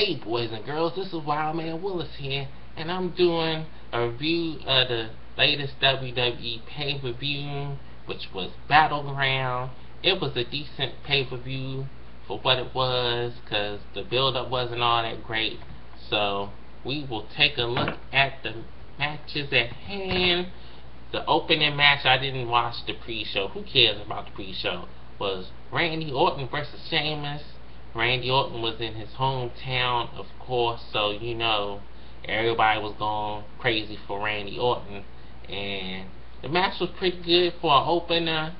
Hey boys and girls, this is Wildman Willis here, and I'm doing a review of the latest WWE pay-per-view, which was Battleground. It was a decent pay-per-view for what it was, because the build-up wasn't all that great. So, we will take a look at the matches at hand. The opening match, I didn't watch the pre-show. Who cares about the pre-show? Was Randy Orton versus Sheamus. Randy Orton was in his hometown, of course, so you know everybody was going crazy for Randy Orton, and the match was pretty good for an opener.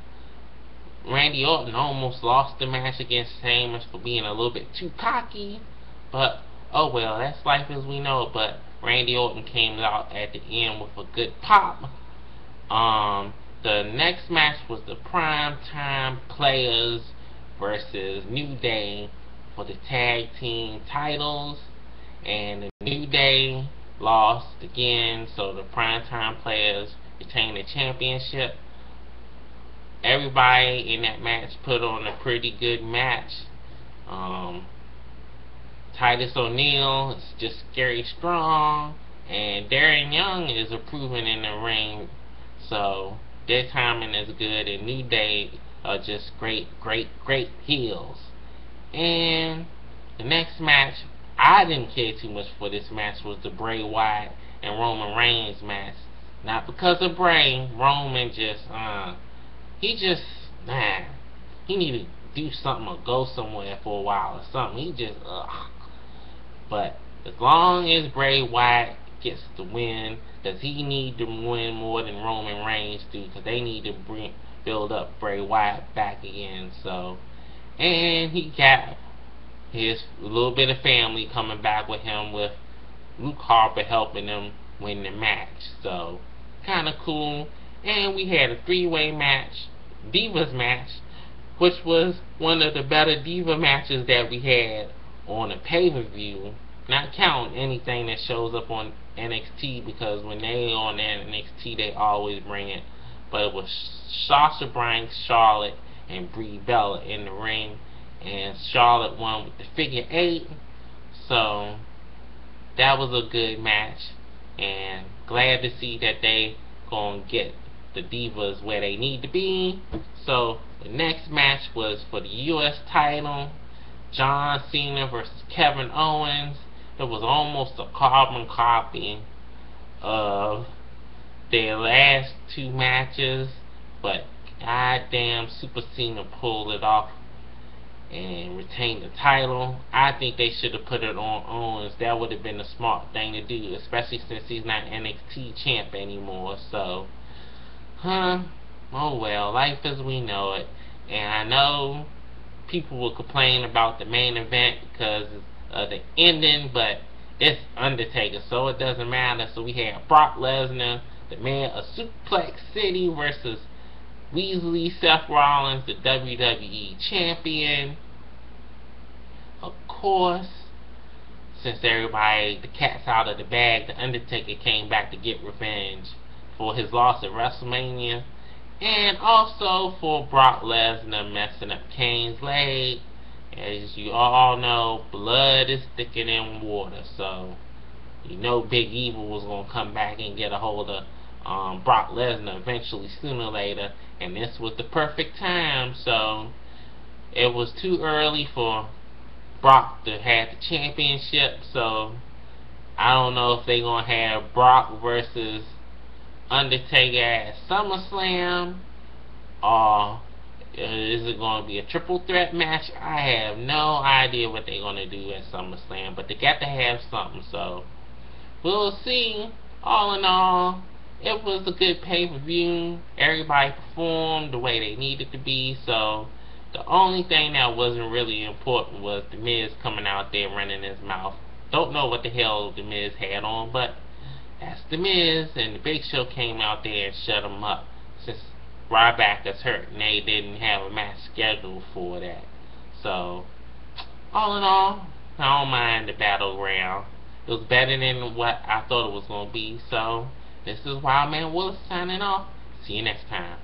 Randy Orton almost lost the match against Sheamus for being a little bit too cocky, but oh well, that's life as we know it. But Randy Orton came out at the end with a good pop. The next match was the Primetime Players versus New Day for the tag team titles, and the New Day lost again, so the Primetime Players retained the championship. Everybody in that match put on a pretty good match. Titus O'Neil is just scary strong, and Darren Young is improving in the ring, so their timing is good, and New Day are just great heels. And the next match, I didn't care too much for this match, was the Bray Wyatt and Roman Reigns match. Not because of Bray, Roman just, he need to do something or go somewhere for a while or something. He just, But as long as Bray Wyatt gets the win, does he need to win more than Roman Reigns do? Because they need to build up Bray Wyatt back again. So, and he got his little bit of family coming back with him, with Luke Harper helping him win the match. So, kind of cool. And we had a three-way match, Divas match, which was one of the better Diva matches that we had on a pay-per-view. Not counting anything that shows up on NXT, because when they on NXT they always bring it. But it was Sasha Banks, Charlotte, and Brie Bella in the ring, and Charlotte won with the figure 8. So that was a good match, and glad to see that they gonna get the Divas where they need to be. So the next match was for the US title, John Cena versus Kevin Owens. It was almost a carbon copy of their last two matches, but goddamn, Super Cena pulled it off and retained the title. I think they should have put it on Owens. That would have been a smart thing to do, especially since he's not NXT champ anymore. So, oh well, life as we know it. And I know people will complain about the main event because of the ending, but it's Undertaker, so it doesn't matter. So we had Brock Lesnar, the man of Suplex City, versus Weasley Seth Rollins, the WWE champion. Of course, since everybody, the cat's out of the bag, the Undertaker came back to get revenge for his loss at WrestleMania, and also for Brock Lesnar messing up Kane's leg. As you all know, blood is thicker than water, so you know Big Evil was going to come back and get a hold of Brock Lesnar eventually, sooner or later, and this was the perfect time. So it was too early for Brock to have the championship, so I don't know if they're going to have Brock versus Undertaker at SummerSlam, or is it going to be a triple threat match? I have no idea what they're going to do at SummerSlam, but they got to have something, so we'll see. All in all, it was a good pay-per-view. Everybody performed the way they needed to be, so the only thing that wasn't really important was The Miz coming out there running his mouth. Don't know what the hell The Miz had on, but that's The Miz, and the Big Show came out there and shut him up, since Ryback is hurt and they didn't have a match scheduled for that. So, all in all, I don't mind the Battleground. It was better than what I thought it was going to be. So, this is Wildman Willis signing off. See you next time.